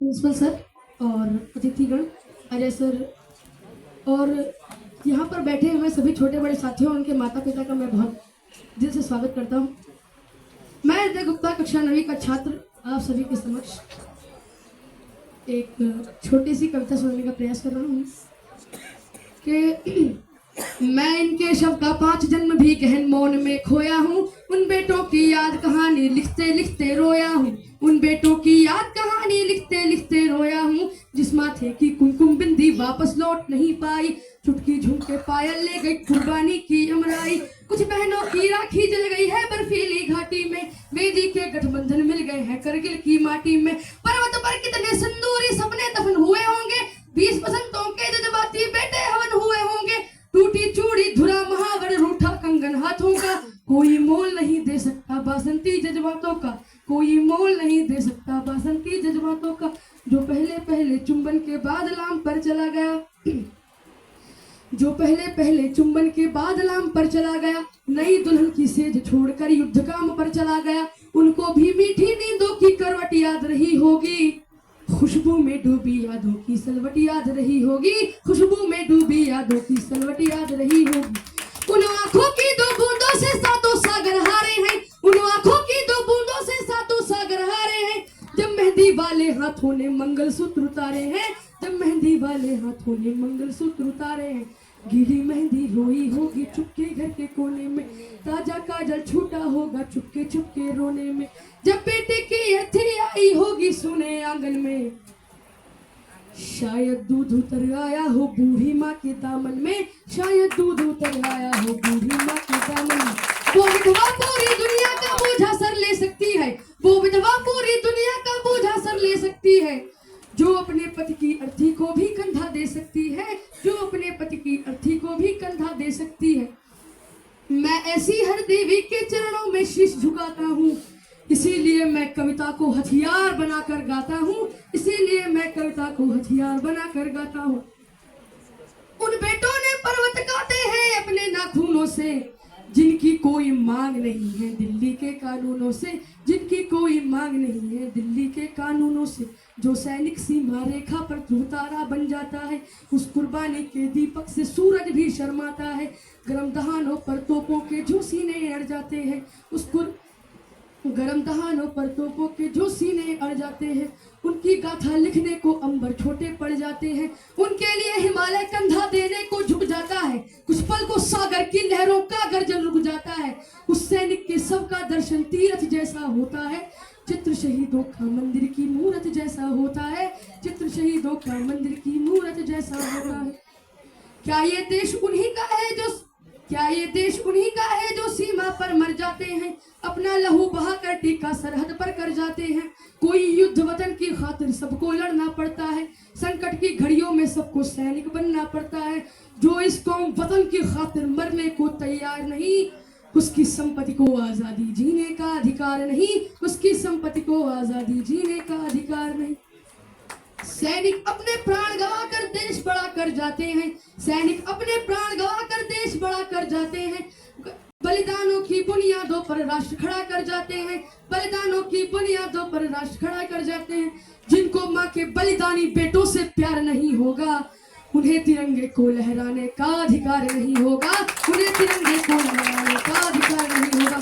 Principal sir और अतिथिगण, Ajay sir और यहाँ पर बैठे हुए सभी छोटे बड़े साथियों, उनके माता पिता का मैं बहुत दिल से स्वागत करता हूँ। मैं अजय गुप्ता, कक्षा 9वीं का छात्र, आप सभी के समक्ष एक छोटी सी कविता सुनाने का प्रयास कर रहा हूँ कि मैं इनके शव का 5 जन्म भी गहन मौन में खोया हूँ। उन बेटों की याद कहानी लिखते लिखते रोया हूँ। उन बेटों की याद कहानी लिखते लिखते रोया हूँ। जिस माथे की कुमकुम बिंदी वापस लौट नहीं पाई, चुटकी झुमके पायल ले गई कुर्बानी की अमराई। कुछ बहनों की राखी जल गई है बर्फीली घाटी में, बेदी के गठबंधन मिल गए हैं करगिल की माटी में। पर्वत पर कितने सिंदूरी सपने दफन हुए होंगे, 20 बसंतों के जज्बाती बेटे हवन हुए होंगे। टूटी चूड़ी धुरा महावर रूठा कंगन हाथों का, कोई मोल नहीं दे सकता बासंती जज्बातों का, कोई मोल नहीं दे सकता बासंती जज्बातों का। जो पहले पहले चुंबन के बाद लाम पर चला गया, जो पहले पहले चुंबन के बाद लाम पर चला गया, नई दुल्हन की सेज छोड़कर युद्ध काम पर चला गया। उनको भी मीठी नींदों की करवट याद रही होगी, खुशबू में डूबी यादों की सलवट याद रही होगी, खुशबू में डूबी यादों की सलवट याद रही होगी। उन आंखों की 2 बूंदों से सातों सागर हारे हैं, उन आंखों की 2 बूंदों से सातों सागर हारे हैं। जब मेहंदी वाले हाथों ने मंगलसूत्र उतारे हैं, जब मेहंदी वाले हाथों ने मंगलसूत्र उतारे हैं। गीली मेहंदी रोई होगी चुपके घर के कोने में, ताजा काजल छूटा होगा चुपके चुपके रोने में। जब बेटे की अर्थी आई होगी सुने आंगन में, शायद दूध उतर आया हो बूढ़ी माँ के दामन में, शायद दूध उतर आया हो बूढ़ी माँ के दामन में। वो विधवा पूरी दुनिया का बोझा सर ले सकती है, वो विधवा पूरी दुनिया का बोझा सर ले सकती है। जो अपने पति की अर्थी को भी कंधा दे सकती है, जो अपने पति की अर्थी को भी कंधा दे सकती है। मैं ऐसी हर देवी के चरणों में शीश झुकाता हूँ, इसीलिए मैं कविता को हथियार बनाकर गाता हूँ, इसीलिए मैं कविता को हथियार बनाकर गाता हूँ। उन बेटों ने पर्वत काटे हैं अपने नाखूनों से, जिनकी कोई मांग नहीं है दिल्ली के कानूनों से, जिनकी कोई मांग नहीं है दिल्ली के कानूनों से। जो सैनिक सीमा रेखा पर ध्रुव तारा बन जाता है, उस कुर्बानी के दीपक से सूरज भी शर्माता है। गरम दहानों पर तोपों के जो सीने अड़ जाते हैं, गरम दहानों पर तोपों के जो सीने अड़ जाते हैं, उनकी गाथा लिखने को अंबर छोटे पड़ जाते हैं। उनके लिए हिमालय कंधा देने को झुक जाता है, कुछ पल को सागर की लहरों का गर्जन रुक जाता है। उस सैनिक के सब का दर्शन तीर्थ जैसा होता है, चित्र शहीदों का मंदिर की मूरत जैसा होता है, चित्र शहीदों का मंदिर की मूरत जैसा होता है। क्या ये देश उन्हीं का है जो, क्या ये देश उन्हीं का है जो सीमा पर मर जाते हैं, अपना लहू बहाकर टीका सरहद पर कर जाते हैं। कोई युद्ध वतन की खातिर सबको लड़ना पड़ता है, संकट की घड़ियों में सबको सैनिक बनना पड़ता है। जो इस कौम वतन की खातिर मरने को तैयार नहीं, उसकी संपत्ति को आजादी जीने का अधिकार नहीं, उसकी संपत्ति को आजादी जीने का अधिकार नहीं। सैनिक अपने प्राण गवाकर देश बड़ा कर जाते हैं, सैनिक अपने प्राण गवाकर देश बड़ा कर जाते हैं। बलिदानों की बुनियादों पर राष्ट्र खड़ा कर जाते हैं, बलिदानों की बुनियादों पर राष्ट्र खड़ा कर जाते हैं। जिनको माँ के बलिदानी बेटों से प्यार नहीं होगा, उन्हें तिरंगे को लहराने का अधिकार नहीं होगा, उन्हें तिरंगे को लहराने का अधिकार नहीं होगा।